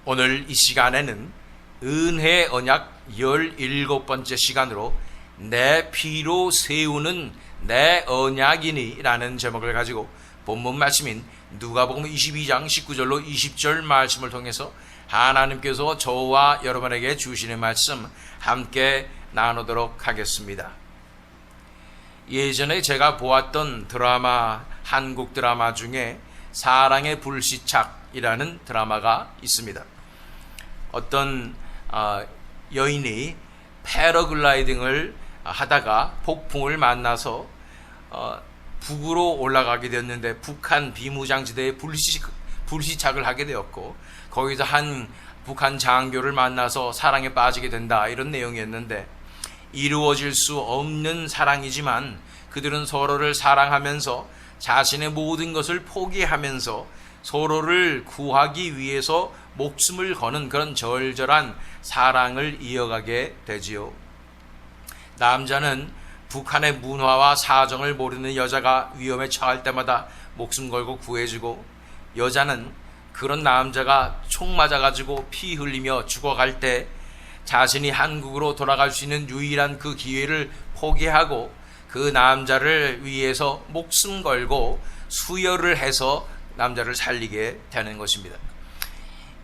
오늘 이 시간에는 은혜 언약 17번째 시간으로 내 피로 세우는 내 언약이니 라는 제목을 가지고 본문 말씀인 누가복음 22장 19절로 20절 말씀을 통해서 하나님께서 저와 여러분에게 주시는 말씀 함께 나누도록 하겠습니다. 예전에 제가 보았던 한국 드라마 중에 사랑의 불시착이라는 드라마가 있습니다. 어떤 여인이 패러글라이딩을 하다가 폭풍을 만나서 북으로 올라가게 되었는데 북한 비무장지대에 불시착을 하게 되었고, 거기서 한 북한 장교를 만나서 사랑에 빠지게 된다, 이런 내용이었는데, 이루어질 수 없는 사랑이지만 그들은 서로를 사랑하면서 자신의 모든 것을 포기하면서 서로를 구하기 위해서 목숨을 거는 그런 절절한 사랑을 이어가게 되지요. 남자는 북한의 문화와 사정을 모르는 여자가 위험에 처할 때마다 목숨 걸고 구해주고, 여자는 그런 남자가 총 맞아가지고 피 흘리며 죽어갈 때 자신이 한국으로 돌아갈 수 있는 유일한 그 기회를 포기하고 그 남자를 위해서 목숨 걸고 수혈을 해서 남자를 살리게 되는 것입니다.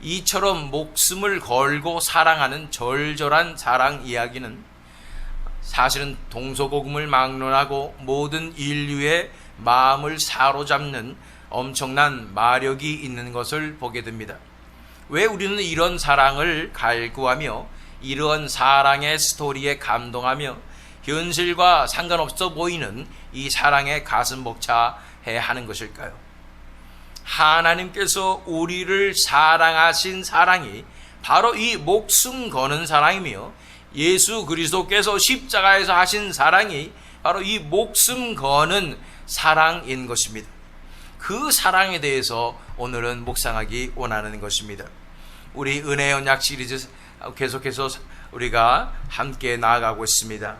이처럼 목숨을 걸고 사랑하는 절절한 사랑 이야기는 사실은 동서고금을 막론하고 모든 인류의 마음을 사로잡는 엄청난 마력이 있는 것을 보게 됩니다. 왜 우리는 이런 사랑을 갈구하며 이러한 사랑의 스토리에 감동하며 현실과 상관없어 보이는 이 사랑에 가슴 벅차해 하는 것일까요? 하나님께서 우리를 사랑하신 사랑이 바로 이 목숨 거는 사랑이며, 예수 그리스도께서 십자가에서 하신 사랑이 바로 이 목숨 거는 사랑인 것입니다. 그 사랑에 대해서 오늘은 묵상하기 원하는 것입니다. 우리 은혜 언약 시리즈 계속해서 우리가 함께 나아가고 있습니다.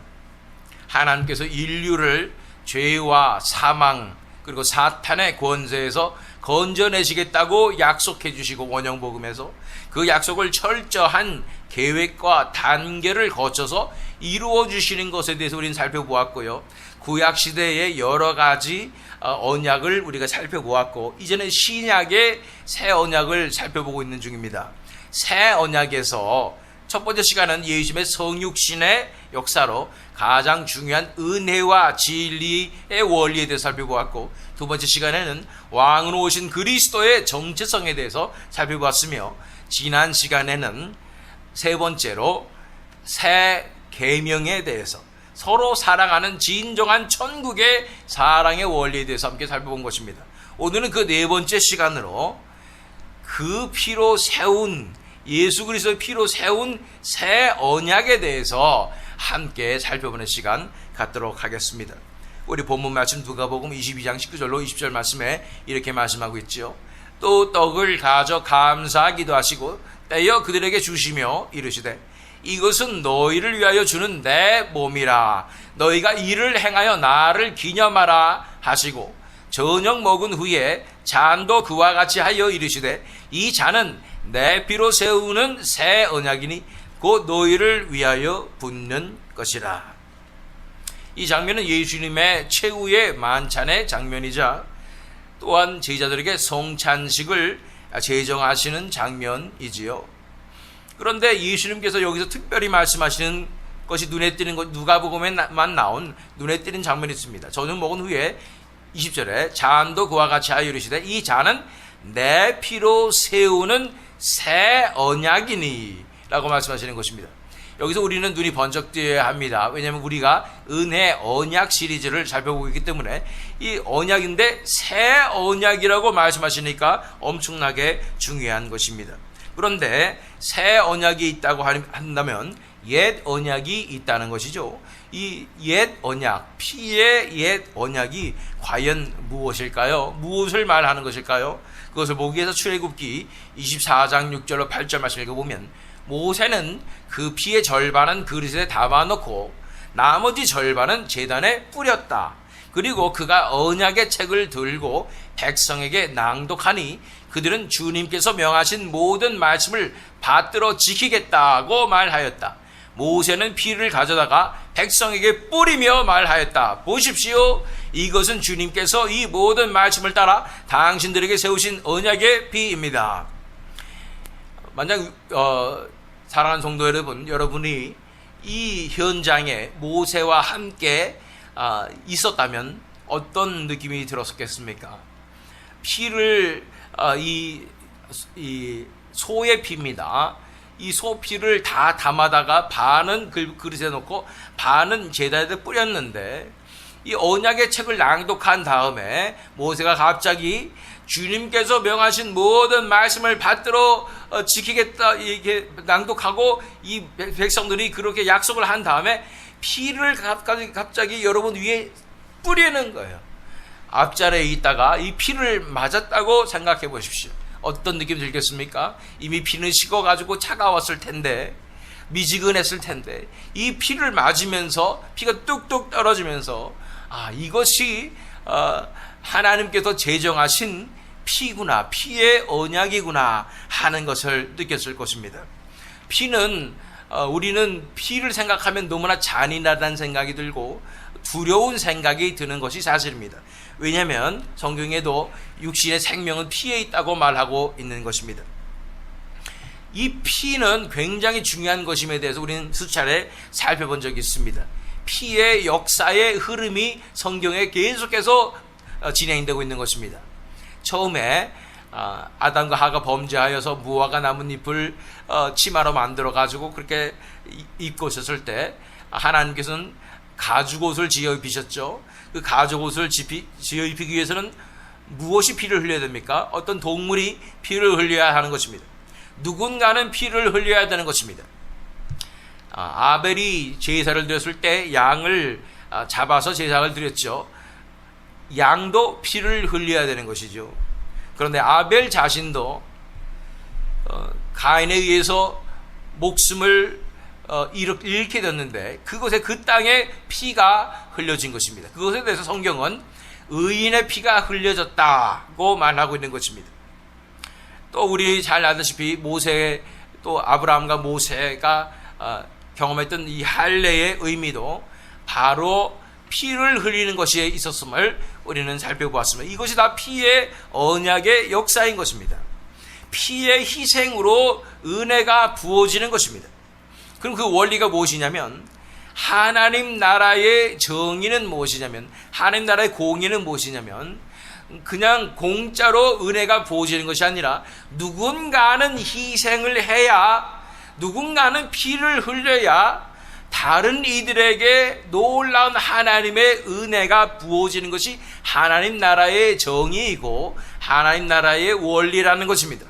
하나님께서 인류를 죄와 사망 그리고 사탄의 권세에서 건져내시겠다고 약속해 주시고, 원형복음에서 그 약속을 철저한 계획과 단계를 거쳐서 이루어 주시는 것에 대해서 우리는 살펴보았고요. 구약시대의 여러 가지 언약을 우리가 살펴보았고, 이제는 신약의 새 언약을 살펴보고 있는 중입니다. 새 언약에서 첫 번째 시간은 예수님의 성육신의 역사로 가장 중요한 은혜와 진리의 원리에 대해서 살펴보았고, 두 번째 시간에는 왕으로 오신 그리스도의 정체성에 대해서 살펴보았으며, 지난 시간에는 세 번째로 새 계명에 대해서 서로 사랑하는 진정한 천국의 사랑의 원리에 대해서 함께 살펴본 것입니다. 오늘은 그 네 번째 시간으로 그 피로 세운, 예수 그리스도의 피로 세운 새 언약에 대해서 함께 살펴보는 시간 갖도록 하겠습니다. 우리 본문 말씀 누가복음 22장 19절로 20절 말씀에 이렇게 말씀하고 있죠. 또 떡을 가져 감사하기도 하시고 떼어 그들에게 주시며 이르시되, 이것은 너희를 위하여 주는 내 몸이라. 너희가 이를 행하여 나를 기념하라 하시고, 저녁 먹은 후에 잔도 그와 같이 하여 이르시되, 이 잔은 내 피로 세우는 새 언약이니 곧 너희를 위하여 붓는 것이라. 이 장면은 예수님의 최후의 만찬의 장면이자 또한 제자들에게 성찬식을 제정하시는 장면이지요. 그런데 예수님께서 여기서 특별히 말씀하시는 것이 눈에 띄는 것, 누가복음에만 나온 눈에 띄는 장면이 있습니다. 저녁 먹은 후에 20절에 잔도 그와 같이 하여 이르시되, 이 잔은 내 피로 세우는 새 언약이니 라고 말씀하시는 것입니다. 여기서 우리는 눈이 번쩍 뜨어야 합니다. 왜냐하면 우리가 은혜 언약 시리즈를 살펴보고 있기 때문에 이 언약인데 새 언약이라고 말씀하시니까 엄청나게 중요한 것입니다. 그런데 새 언약이 있다고 한다면 옛 언약이 있다는 것이죠. 이 옛 언약, 피의 옛 언약이 과연 무엇일까요? 무엇을 말하는 것일까요? 그것을 보기 위해서 출애굽기 24장 6절로 8절 말씀을 읽어보면, 모세는 그 피의 절반은 그릇에 담아놓고 나머지 절반은 제단에 뿌렸다. 그리고 그가 언약의 책을 들고 백성에게 낭독하니 그들은 주님께서 명하신 모든 말씀을 받들어 지키겠다고 말하였다. 모세는 피를 가져다가 백성에게 뿌리며 말하였다. 보십시오. 이것은 주님께서 이 모든 말씀을 따라 당신들에게 세우신 언약의 피입니다. 만약 사랑하는 성도 여러분, 여러분이 이 현장에 모세와 함께 있었다면 어떤 느낌이 들었겠습니까? 피를 이 소의 피입니다. 이 소피를 다 담아다가 반은 그릇에 놓고 반은 제단에 뿌렸는데, 이 언약의 책을 낭독한 다음에 모세가 갑자기 주님께서 명하신 모든 말씀을 받들어 지키겠다 이렇게 낭독하고, 이 백성들이 그렇게 약속을 한 다음에 피를 갑자기 여러분 위에 뿌리는 거예요. 앞자리에 있다가 이 피를 맞았다고 생각해 보십시오. 어떤 느낌이 들겠습니까? 이미 피는 식어가지고 차가웠을 텐데, 미지근했을 텐데, 이 피를 맞으면서 피가 뚝뚝 떨어지면서 이것이 하나님께서 제정하신 피구나, 피의 언약이구나 하는 것을 느꼈을 것입니다. 피는 우리는 피를 생각하면 너무나 잔인하다는 생각이 들고 두려운 생각이 드는 것이 사실입니다. 왜냐하면 성경에도 육신의 생명은 피에 있다고 말하고 있는 것입니다. 이 피는 굉장히 중요한 것임에 대해서 우리는 수차례 살펴본 적이 있습니다. 피의 역사의 흐름이 성경에 계속해서 진행되고 있는 것입니다. 처음에 아담과 하가 범죄하여서 무화과 나뭇잎을 치마로 만들어 가지고 그렇게 입고 있었을 때 하나님께서는 가죽옷을 지어 입히셨죠. 그 가죽옷을 지어 입히기 위해서는 무엇이 피를 흘려야 됩니까? 어떤 동물이 피를 흘려야 하는 것입니다. 누군가는 피를 흘려야 되는 것입니다. 아벨이 제사를 드렸을 때 양을 잡아서 제사를 드렸죠. 양도 피를 흘려야 되는 것이죠. 그런데 아벨 자신도 가인에 의해서 목숨을 잃게 됐는데 그곳에 그 땅에 피가 흘려진 것입니다. 그것에 대해서 성경은 의인의 피가 흘려졌다고 말하고 있는 것입니다. 또 우리 잘 아다시피 모세, 또 아브라함과 모세가 경험했던 이 할례의 의미도 바로 피를 흘리는 것이 있었음을 우리는 살펴보았습니다. 이것이 다 피의 언약의 역사인 것입니다. 피의 희생으로 은혜가 부어지는 것입니다. 그럼 그 원리가 무엇이냐면, 하나님 나라의 정의는 무엇이냐면, 하나님 나라의 공의는 무엇이냐면, 그냥 공짜로 은혜가 부어지는 것이 아니라 누군가는 희생을 해야, 누군가는 피를 흘려야 다른 이들에게 놀라운 하나님의 은혜가 부어지는 것이 하나님 나라의 정의이고 하나님 나라의 원리라는 것입니다.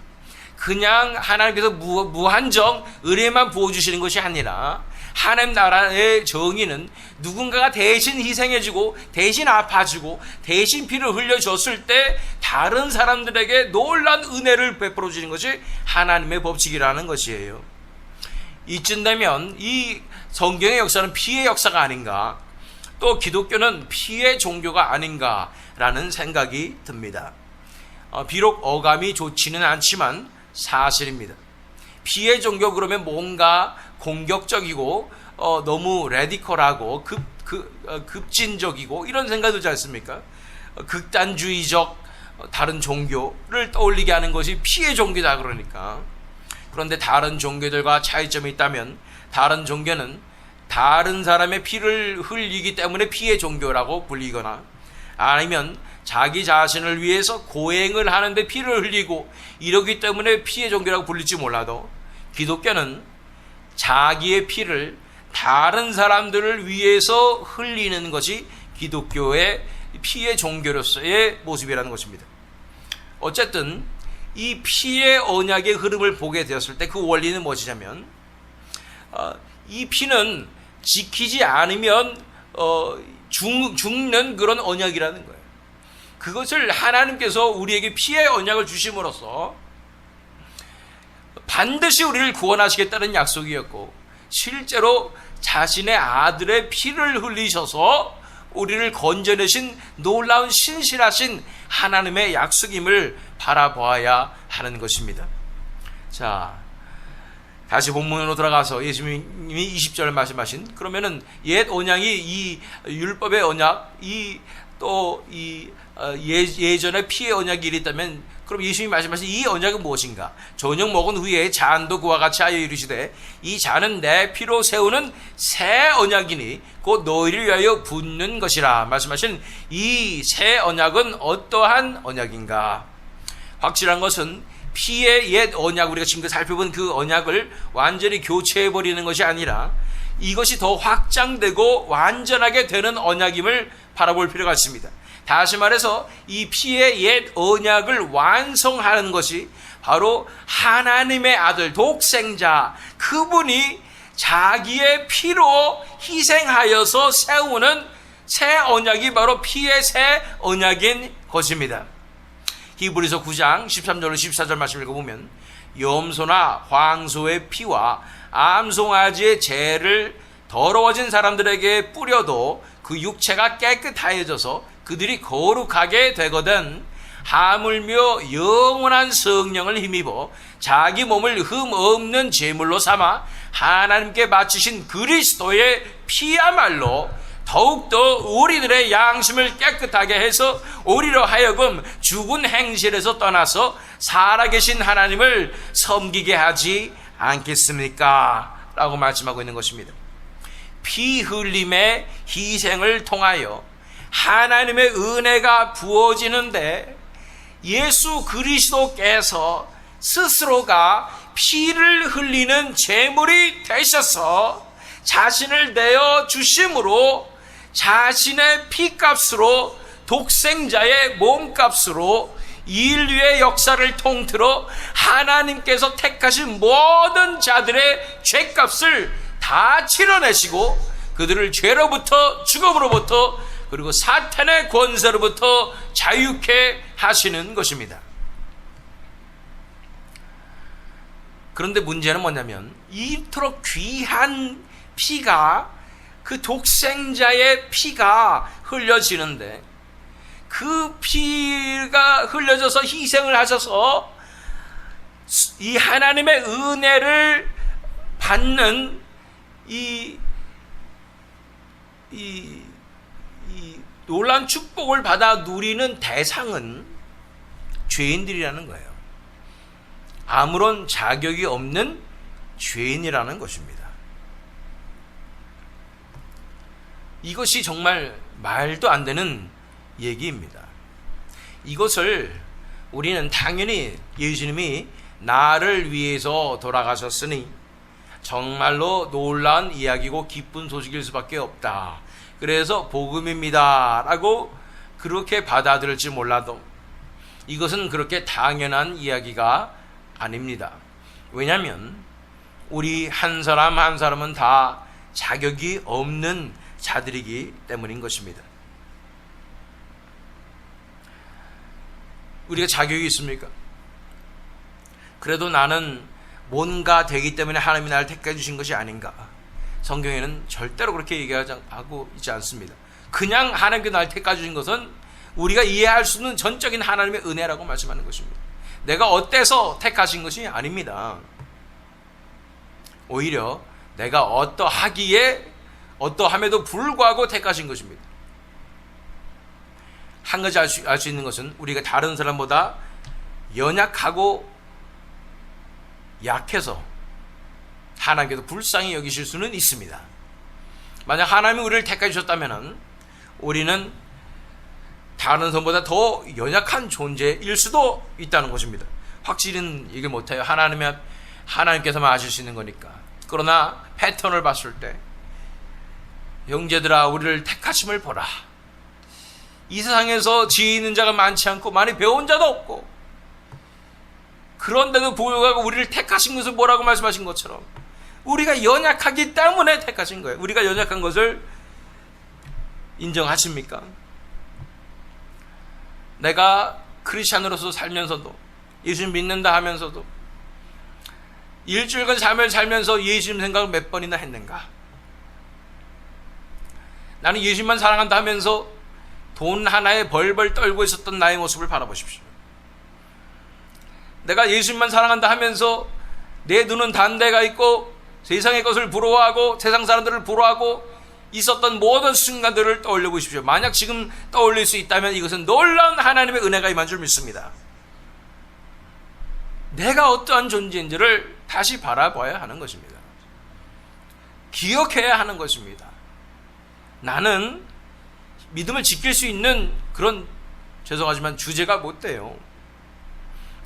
그냥 하나님께서 무한정 은혜만 부어주시는 것이 아니라 하나님 나라의 정의는 누군가가 대신 희생해주고 대신 아파주고 대신 피를 흘려줬을 때 다른 사람들에게 놀라운 은혜를 베풀어 주는 것이 하나님의 법칙이라는 것이에요. 이쯤 되면 이 성경의 역사는 피의 역사가 아닌가, 또 기독교는 피의 종교가 아닌가라는 생각이 듭니다. 비록 어감이 좋지는 않지만 사실입니다. 피의 종교 그러면 뭔가 공격적이고 너무 레디컬하고 급진적이고 이런 생각이 들지 않습니까? 극단주의적 다른 종교를 떠올리게 하는 것이 피의 종교다 그러니까. 그런데 다른 종교들과 차이점이 있다면, 다른 종교는 다른 사람의 피를 흘리기 때문에 피의 종교라고 불리거나, 아니면 자기 자신을 위해서 고행을 하는데 피를 흘리고 이러기 때문에 피의 종교라고 불릴지 몰라도, 기독교는 자기의 피를 다른 사람들을 위해서 흘리는 것이 기독교의 피의 종교로서의 모습이라는 것입니다. 어쨌든 이 피의 언약의 흐름을 보게 되었을 때 그 원리는 무엇이냐면, 이 피는 지키지 않으면 죽는 그런 언약이라는 거예요. 그것을 하나님께서 우리에게 피의 언약을 주심으로써 반드시 우리를 구원하시겠다는 약속이었고, 실제로 자신의 아들의 피를 흘리셔서 우리를 건져내신 놀라운 신실하신 하나님의 약속임을 바라보아야 하는 것입니다. 자, 다시 본문으로 돌아가서 예수님이 20절 말씀하신, 그러면은 옛 언약이 이 율법의 언약, 예전의 피의 언약이 이랬다면, 그럼 예수님이 말씀하신 이 언약은 무엇인가? 저녁 먹은 후에 잔도 그와 같이 하여 이르시되 이 잔은 내 피로 세우는 새 언약이니 곧 너희를 위하여 붓는 것이라 말씀하신 이 새 언약은 어떠한 언약인가? 확실한 것은 피의 옛 언약, 우리가 지금 살펴본 그 언약을 완전히 교체해버리는 것이 아니라 이것이 더 확장되고 완전하게 되는 언약임을 바라볼 필요가 있습니다. 다시 말해서 이 피의 옛 언약을 완성하는 것이 바로 하나님의 아들 독생자, 그분이 자기의 피로 희생하여서 세우는 새 언약이 바로 피의 새 언약인 것입니다. 히브리서 9장 13절로 14절 말씀 읽어보면 염소나 황소의 피와 암송아지의 죄를 더러워진 사람들에게 뿌려도 그 육체가 깨끗하여져서 그들이 거룩하게 되거든 하물며 영원한 성령을 힘입어 자기 몸을 흠 없는 제물로 삼아 하나님께 바치신 그리스도의 피야말로 더욱더 우리들의 양심을 깨끗하게 해서 우리로 하여금 죽은 행실에서 떠나서 살아계신 하나님을 섬기게 하지 않겠습니까? 라고 말씀하고 있는 것입니다. 피 흘림의 희생을 통하여 하나님의 은혜가 부어지는데 예수 그리스도께서 스스로가 피를 흘리는 제물이 되셔서 자신을 내어 주심으로 자신의 피값으로 독생자의 몸값으로 인류의 역사를 통틀어 하나님께서 택하신 모든 자들의 죄값을 다 치러내시고 그들을 죄로부터 죽음으로부터 그리고 사탄의 권세로부터 자유케 하시는 것입니다. 그런데 문제는 뭐냐면 이토록 귀한 피가, 그 독생자의 피가 흘려지는데 그 피가 흘려져서 희생을 하셔서 이 하나님의 은혜를 받는 이 놀라운 축복을 받아 누리는 대상은 죄인들이라는 거예요. 아무런 자격이 없는 죄인이라는 것입니다. 이것이 정말 말도 안 되는 얘기입니다. 이것을 우리는 당연히 예수님이 나를 위해서 돌아가셨으니 정말로 놀라운 이야기고 기쁜 소식일 수밖에 없다. 그래서 복음입니다 라고 그렇게 받아들일지 몰라도 이것은 그렇게 당연한 이야기가 아닙니다. 왜냐하면 우리 한 사람 한 사람은 다 자격이 없는 자들이기 때문인 것입니다. 우리가 자격이 있습니까? 그래도 나는 뭔가 되기 때문에 하나님이 나를 택해 주신 것이 아닌가? 성경에는 절대로 그렇게 얘기하고 있지 않습니다. 그냥 하나님께 나를 택해 주신 것은 우리가 이해할 수 있는 전적인 하나님의 은혜라고 말씀하는 것입니다. 내가 어때서 택하신 것이 아닙니다. 오히려 내가 어떠함에도 불구하고 택하신 것입니다. 한 가지 알 수 있는 것은 우리가 다른 사람보다 연약하고 약해서 하나님께서 불쌍히 여기실 수는 있습니다. 만약 하나님이 우리를 택해 주셨다면 우리는 다른 사람보다 더 연약한 존재일 수도 있다는 것입니다. 확실히는 얘기를 못해요. 하나님께서만 아실 수 있는 거니까. 그러나 패턴을 봤을 때 형제들아 우리를 택하심을 보라. 이 세상에서 지혜 있는 자가 많지 않고 많이 배운 자도 없고 그런데도 불구하고 우리를 택하신 것을 뭐라고 말씀하신 것처럼 우리가 연약하기 때문에 택하신 거예요. 우리가 연약한 것을 인정하십니까? 내가 크리스찬으로서 살면서도 예수님 믿는다 하면서도 일주일간 삶을 살면서 예수님 생각을 몇 번이나 했는가? 나는 예수님만 사랑한다 하면서 돈 하나에 벌벌 떨고 있었던 나의 모습을 바라보십시오. 내가 예수님만 사랑한다 하면서 내 눈은 단대가 있고 세상의 것을 부러워하고 세상 사람들을 부러워하고 있었던 모든 순간들을 떠올려 보십시오. 만약 지금 떠올릴 수 있다면 이것은 놀라운 하나님의 은혜가 임한 줄 믿습니다. 내가 어떠한 존재인지를 다시 바라봐야 하는 것입니다. 기억해야 하는 것입니다. 나는 믿음을 지킬 수 있는 그런, 죄송하지만 주제가 못 돼요.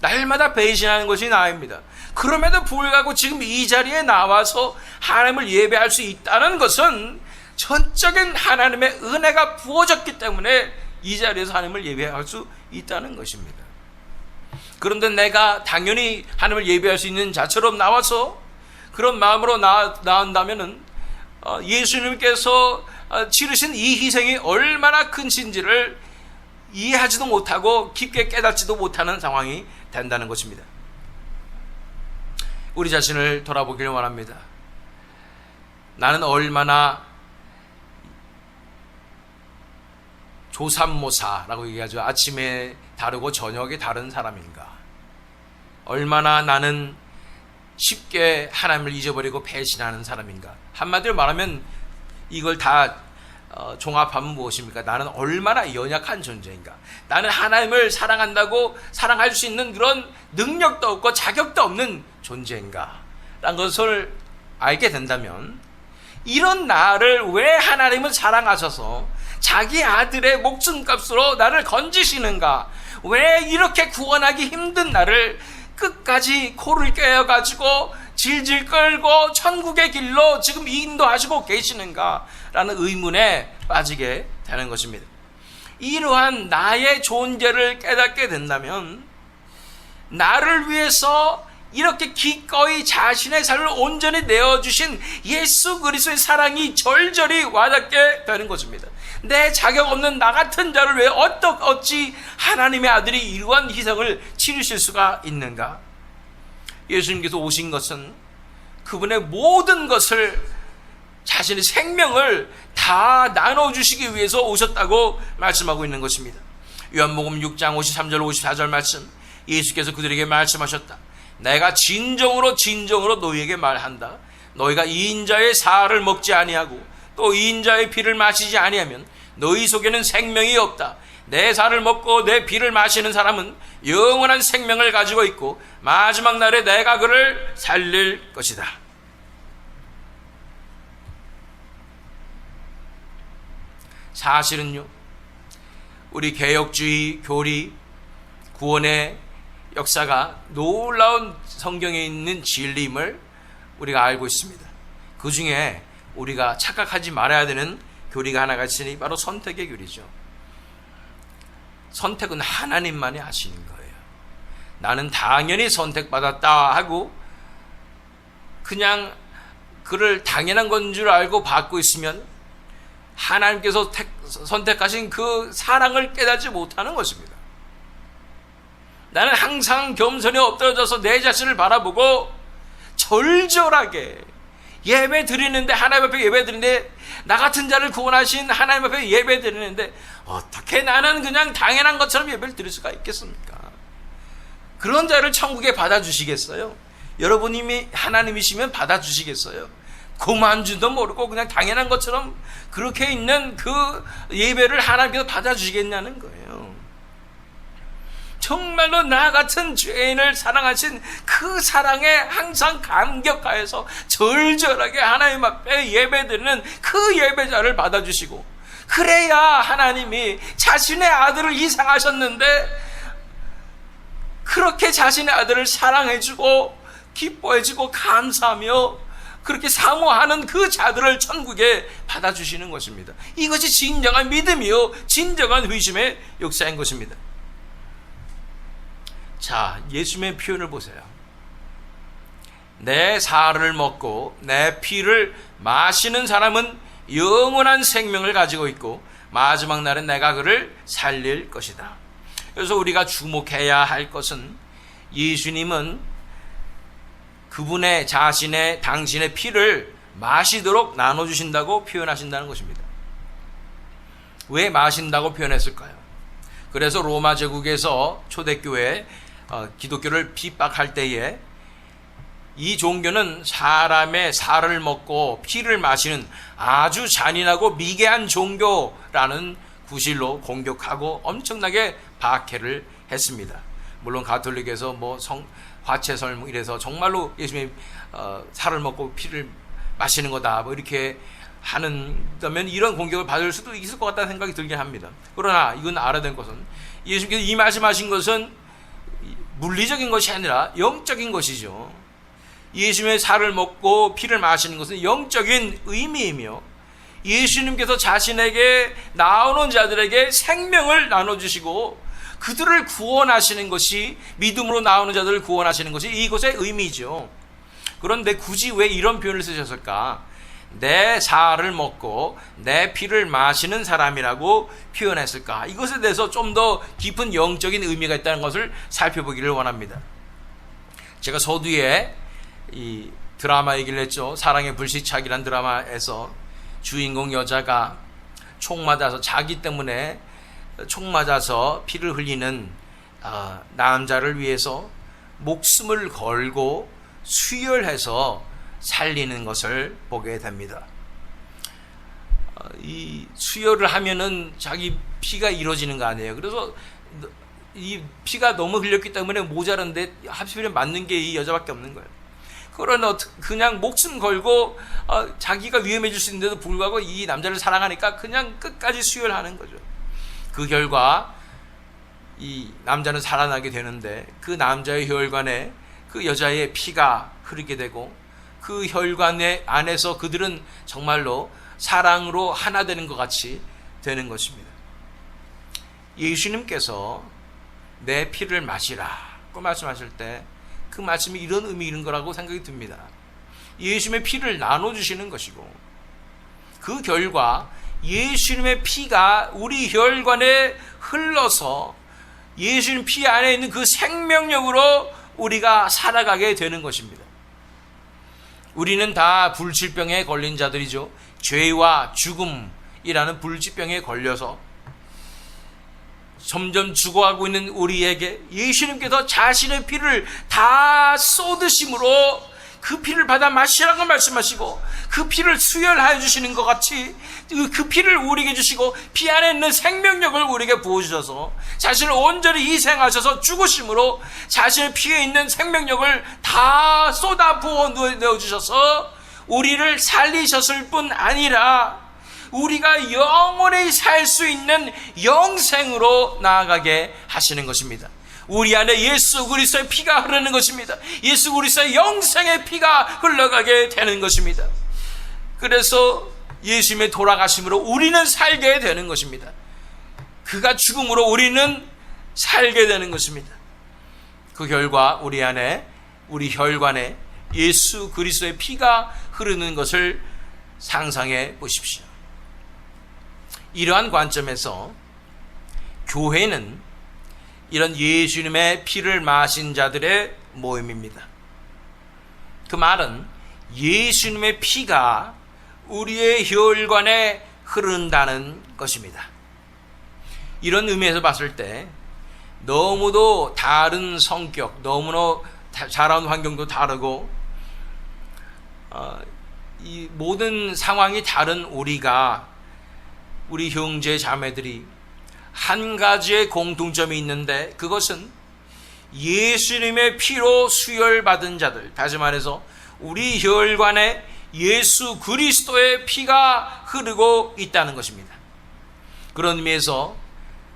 날마다 배신하는 것이 나입니다. 그럼에도 불구하고 지금 이 자리에 나와서 하나님을 예배할 수 있다는 것은 전적인 하나님의 은혜가 부어졌기 때문에 이 자리에서 하나님을 예배할 수 있다는 것입니다. 그런데 내가 당연히 하나님을 예배할 수 있는 자처럼 나와서 그런 마음으로 나온다면은 예수님께서 치르신 이 희생이 얼마나 큰신지를 이해하지도 못하고 깊게 깨닫지도 못하는 상황이 된다는 것입니다. 우리 자신을 돌아보기를 원합니다. 나는 얼마나 조삼모사라고 얘기하죠. 아침에 다르고 저녁에 다른 사람인가. 얼마나 나는 쉽게 하나님을 잊어버리고 배신하는 사람인가. 한마디로 말하면 이걸 다 종합하면 무엇입니까? 나는 얼마나 연약한 존재인가. 나는 하나님을 사랑한다고 사랑할 수 있는 그런 능력도 없고 자격도 없는 존재인가 라는 것을 알게 된다면, 이런 나를 왜 하나님은 사랑하셔서 자기 아들의 목숨값으로 나를 건지시는가, 왜 이렇게 구원하기 힘든 나를 끝까지 코를 깨어가지고 질질 끌고 천국의 길로 지금 인도하시고 계시는가 라는 의문에 빠지게 되는 것입니다. 이러한 나의 존재를 깨닫게 된다면, 나를 위해서 이렇게 기꺼이 자신의 삶을 온전히 내어주신 예수 그리스도의 사랑이 절절히 와닿게 되는 것입니다. 내 자격 없는 나 같은 자를 왜 어찌 하나님의 아들이 이러한 희생을 치르실 수가 있는가? 예수님께서 오신 것은 그분의 모든 것을, 자신의 생명을 다 나눠주시기 위해서 오셨다고 말씀하고 있는 것입니다. 요한복음 6장 53절 54절 말씀, 예수께서 그들에게 말씀하셨다. 내가 진정으로 너희에게 말한다. 너희가 이 인자의 살을 먹지 아니하고 또 이 인자의 피를 마시지 아니하면 너희 속에는 생명이 없다. 내 살을 먹고 내 피를 마시는 사람은 영원한 생명을 가지고 있고 마지막 날에 내가 그를 살릴 것이다. 사실은요, 우리 개혁주의 교리 구원의 역사가 놀라운 성경에 있는 진리임을 우리가 알고 있습니다. 그 중에 우리가 착각하지 말아야 되는 교리가 하나가 있으니 바로 선택의 교리죠. 선택은 하나님만이 하시는 거예요. 나는 당연히 선택받았다 하고 그냥 그를 당연한 건 줄 알고 받고 있으면 하나님께서 선택하신 그 사랑을 깨닫지 못하는 것입니다. 나는 항상 겸손히 엎드려져서 내 자신을 바라보고 절절하게 예배 드리는데, 하나님 앞에 예배 드리는데, 나 같은 자를 구원하신 하나님 앞에 예배 드리는데 어떻게 나는 그냥 당연한 것처럼 예배를 드릴 수가 있겠습니까? 그런 자를 천국에 받아주시겠어요? 여러분이 하나님이시면 받아주시겠어요? 고만주도 모르고 그냥 당연한 것처럼 그렇게 있는 그 예배를 하나님께서 받아주시겠냐는 거예요. 정말로 나 같은 죄인을 사랑하신 그 사랑에 항상 감격하여서 절절하게 하나님 앞에 예배드리는 그 예배자를 받아주시고, 그래야 하나님이 자신의 아들을 희생하셨는데 그렇게 자신의 아들을 사랑해주고 기뻐해주고 감사하며 그렇게 사모하는 그 자들을 천국에 받아주시는 것입니다. 이것이 진정한 믿음이요 진정한 회심의 역사인 것입니다. 자, 예수님의 표현을 보세요. 내 살을 먹고 내 피를 마시는 사람은 영원한 생명을 가지고 있고 마지막 날엔 내가 그를 살릴 것이다. 그래서 우리가 주목해야 할 것은, 예수님은 그분의 당신의 피를 마시도록 나눠주신다고 표현하신다는 것입니다. 왜 마신다고 표현했을까요? 그래서 로마 제국에서 초대교회 기독교를 핍박할 때에 이 종교는 사람의 살을 먹고 피를 마시는 아주 잔인하고 미개한 종교라는 구실로 공격하고 엄청나게 박해를 했습니다. 물론 가톨릭에서 화채설 이래서 정말로 예수님이 살을 먹고 피를 마시는 거다 이렇게 하는다면 이런 공격을 받을 수도 있을 것 같다는 생각이 들긴 합니다. 그러나 이건 알아야 될 것은 예수님께서 이 말씀하신 것은 물리적인 것이 아니라 영적인 것이죠. 예수님의 살을 먹고 피를 마시는 것은 영적인 의미이며 예수님께서 자신에게 나오는 자들에게 생명을 나눠주시고 그들을 구원하시는 것이, 믿음으로 나오는 자들을 구원하시는 것이 이것의 의미죠. 그런데 굳이 왜 이런 표현을 쓰셨을까? 내 살을 먹고 내 피를 마시는 사람이라고 표현했을까? 이것에 대해서 좀 더 깊은 영적인 의미가 있다는 것을 살펴보기를 원합니다. 제가 서두에 이 드라마 얘기를 했죠. 사랑의 불시착이란 드라마에서 주인공 여자가 총 맞아서, 자기 때문에 총 맞아서 피를 흘리는 남자를 위해서 목숨을 걸고 수혈해서 살리는 것을 보게 됩니다. 이 수혈을 하면은 자기 피가 이루어지는 거 아니에요. 그래서 이 피가 너무 흘렸기 때문에 모자란데 하필이면 맞는 게 이 여자밖에 없는 거예요. 그러나 그냥 목숨 걸고 자기가 위험해질 수 있는데도 불구하고 이 남자를 사랑하니까 그냥 끝까지 수혈하는 거죠. 그 결과 이 남자는 살아나게 되는데 그 남자의 혈관에 그 여자의 피가 흐르게 되고 그 혈관 안에서 그들은 정말로 사랑으로 하나 되는 것 같이 되는 것입니다. 예수님께서 내 피를 마시라고 말씀하실 때 그 말씀이 이런 의미인 거라고 생각이 듭니다. 예수님의 피를 나눠주시는 것이고 그 결과 예수님의 피가 우리 혈관에 흘러서 예수님 피 안에 있는 그 생명력으로 우리가 살아가게 되는 것입니다. 우리는 다 불치병에 걸린 자들이죠. 죄와 죽음이라는 불치병에 걸려서 점점 죽어가고 있는 우리에게 예수님께서 자신의 피를 다 쏟으심으로 그 피를 받아 마시라고 말씀하시고 그 피를 수혈하여 주시는 것 같이 그 피를 우리에게 주시고 피 안에 있는 생명력을 우리에게 부어주셔서 자신을 온전히 희생하셔서 죽으심으로 자신의 피에 있는 생명력을 다 쏟아 부어 내어주셔서 우리를 살리셨을 뿐 아니라 우리가 영원히 살 수 있는 영생으로 나아가게 하시는 것입니다. 우리 안에 예수 그리스도의 피가 흐르는 것입니다. 예수 그리스도의 영생의 피가 흘러가게 되는 것입니다. 그래서 예수님의 돌아가심으로 우리는 살게 되는 것입니다. 그가 죽음으로 우리는 살게 되는 것입니다. 그 결과 우리 안에, 우리 혈관에 예수 그리스도의 피가 흐르는 것을 상상해 보십시오. 이러한 관점에서 교회는 이런 예수님의 피를 마신 자들의 모임입니다. 그 말은 예수님의 피가 우리의 혈관에 흐른다는 것입니다. 이런 의미에서 봤을 때 너무도 다른 성격, 너무나 자라온 환경도 다르고 이 모든 상황이 다른 우리 형제 자매들이 한 가지의 공통점이 있는데 그것은 예수님의 피로 수혈받은 자들, 다시 말해서 우리 혈관에 예수 그리스도의 피가 흐르고 있다는 것입니다. 그런 의미에서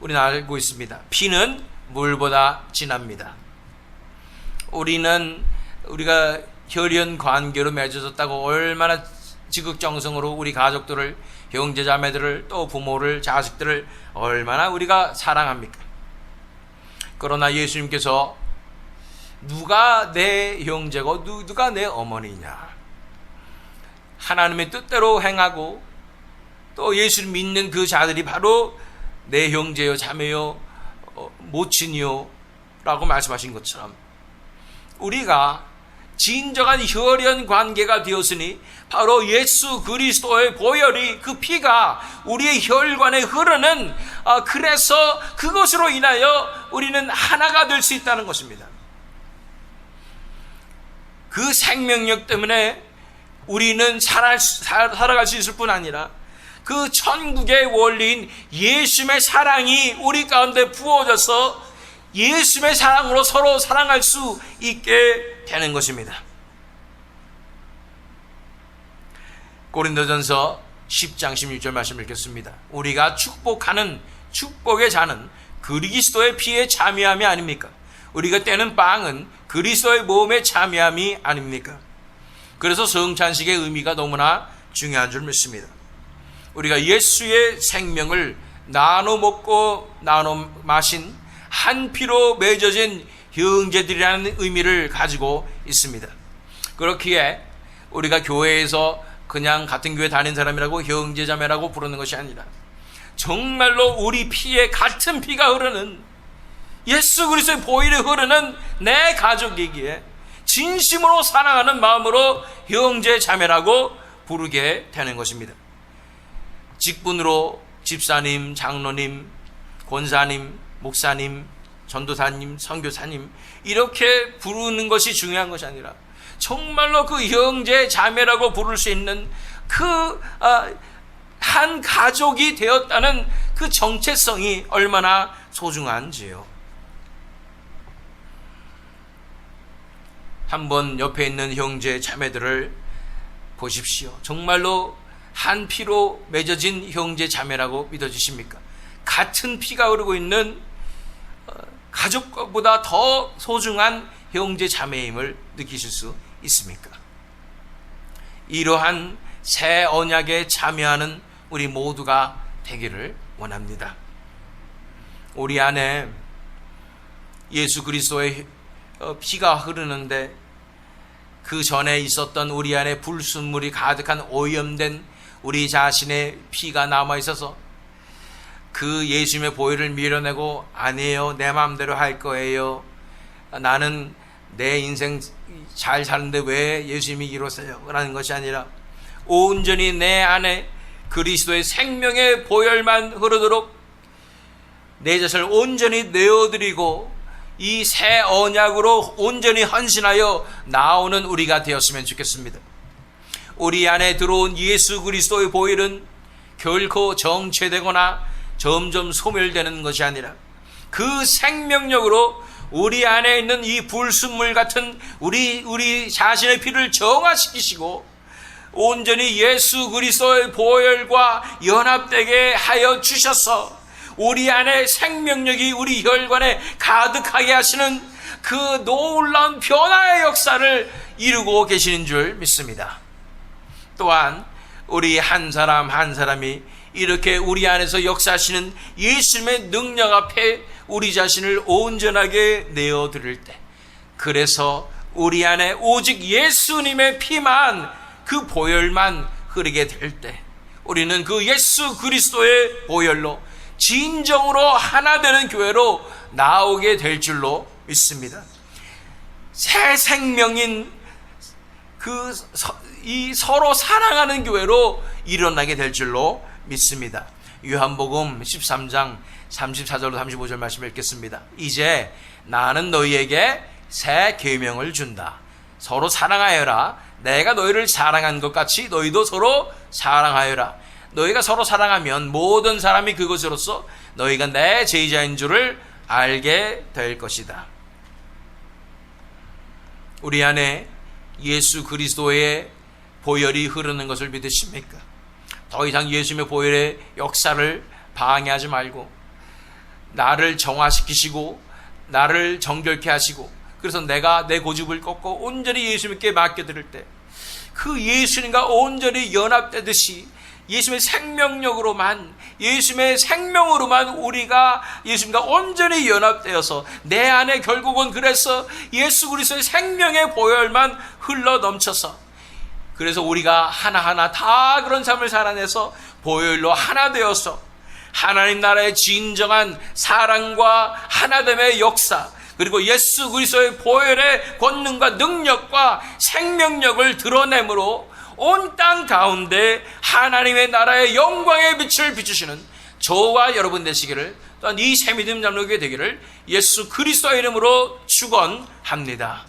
우리는 알고 있습니다. 피는 물보다 진합니다. 우리가 혈연 관계로 맺어졌다고 얼마나 지극정성으로 우리 가족들을, 형제 자매들을, 또 부모를, 자식들을 얼마나 우리가 사랑합니까? 그러나 예수님께서 누가 내 형제고 누가 내 어머니냐, 하나님의 뜻대로 행하고 또 예수를 믿는 그 자들이 바로 내 형제요 자매요 모친이요 라고 말씀하신 것처럼 우리가 진정한 혈연 관계가 되었으니 바로 예수 그리스도의 보혈이, 그 피가 우리의 혈관에 흐르는, 그래서 그것으로 인하여 우리는 하나가 될 수 있다는 것입니다. 그 생명력 때문에 우리는 살아갈 수 있을 뿐 아니라 그 천국의 원리인 예수님의 사랑이 우리 가운데 부어져서 예수님의 사랑으로 서로 사랑할 수 있게 되는 것입니다. 고린도전서 10장 16절 말씀 읽겠습니다. 우리가 축복하는 축복의 잔은 그리스도의 피에 참여함이 아닙니까? 우리가 떼는 빵은 그리스도의 몸에 참여함이 아닙니까? 그래서 성찬식의 의미가 너무나 중요한 줄 믿습니다. 우리가 예수의 생명을 나눠 먹고 나눠 마신 한 피로 맺어진 형제들이라는 의미를 가지고 있습니다. 그렇기에 우리가 교회에서 그냥 같은 교회 다닌 사람이라고 형제자매라고 부르는 것이 아니라 정말로 우리 피에 같은 피가 흐르는, 예수 그리스도의 보혈이 흐르는 내 가족이기에 진심으로 사랑하는 마음으로 형제자매라고 부르게 되는 것입니다. 직분으로 집사님, 장로님, 권사님, 목사님, 전도사님, 선교사님 이렇게 부르는 것이 중요한 것이 아니라 정말로 그 형제 자매라고 부를 수 있는 한 가족이 되었다는 그 정체성이 얼마나 소중한지요. 한번 옆에 있는 형제 자매들을 보십시오. 정말로 한 피로 맺어진 형제 자매라고 믿어지십니까? 같은 피가 흐르고 있는 가족보다 더 소중한 형제 자매임을 느끼실 수 있습니까? 이러한 새 언약에 참여하는 우리 모두가 되기를 원합니다. 우리 안에 예수 그리스도의 피가 흐르는데 그 전에 있었던 우리 안에 불순물이 가득한 오염된 우리 자신의 피가 남아있어서 그 예수님의 보혈을 밀어내고 아니에요, 내 마음대로 할 거예요, 나는 내 인생 잘 사는데 왜 예수님이 이러세요? 라는 것이 아니라 온전히 내 안에 그리스도의 생명의 보혈만 흐르도록 내 자신을 온전히 내어드리고 이 새 언약으로 온전히 헌신하여 나오는 우리가 되었으면 좋겠습니다. 우리 안에 들어온 예수 그리스도의 보혈은 결코 정체되거나 점점 소멸되는 것이 아니라 그 생명력으로 우리 안에 있는 이 불순물 같은 우리 자신의 피를 정화시키시고 온전히 예수 그리스도의 보혈과 연합되게 하여 주셔서 우리 안에 생명력이 우리 혈관에 가득하게 하시는 그 놀라운 변화의 역사를 이루고 계시는 줄 믿습니다. 또한 우리 한 사람 한 사람이 이렇게 우리 안에서 역사하시는 예수님의 능력 앞에 우리 자신을 온전하게 내어드릴 때, 그래서 우리 안에 오직 예수님의 피만, 그 보혈만 흐르게 될 때 우리는 그 예수 그리스도의 보혈로 진정으로 하나 되는 교회로 나오게 될 줄로 믿습니다. 새 생명인 이 서로 사랑하는 교회로 일어나게 될 줄로 믿습니다. 요한복음 13장 34절로 35절 말씀 읽겠습니다. 이제 나는 너희에게 새 계명을 준다. 서로 사랑하여라. 내가 너희를 사랑한 것 같이 너희도 서로 사랑하여라. 너희가 서로 사랑하면 모든 사람이 그것으로서 너희가 내 제자인 줄을 알게 될 것이다. 우리 안에 예수 그리스도의 보혈이 흐르는 것을 믿으십니까? 더 이상 예수님의 보혈의 역사를 방해하지 말고 나를 정화시키시고 나를 정결케 하시고, 그래서 내가 내 고집을 꺾고 온전히 예수님께 맡겨드릴 때 그 예수님과 온전히 연합되듯이 예수님의 생명력으로만, 예수님의 생명으로만 우리가 예수님과 온전히 연합되어서 내 안에 결국은 그래서 예수 그리스도의 생명의 보혈만 흘러 넘쳐서, 그래서 우리가 하나하나 다 그런 삶을 살아내서 보혈로 하나 되어서 하나님 나라의 진정한 사랑과 하나됨의 역사, 그리고 예수 그리스도의 보혈의 권능과 능력과 생명력을 드러내므로 온 땅 가운데 하나님의 나라의 영광의 빛을 비추시는 저와 여러분 되시기를, 또한 이 새믿음 잠록이 되기를 예수 그리스도의 이름으로 축원합니다.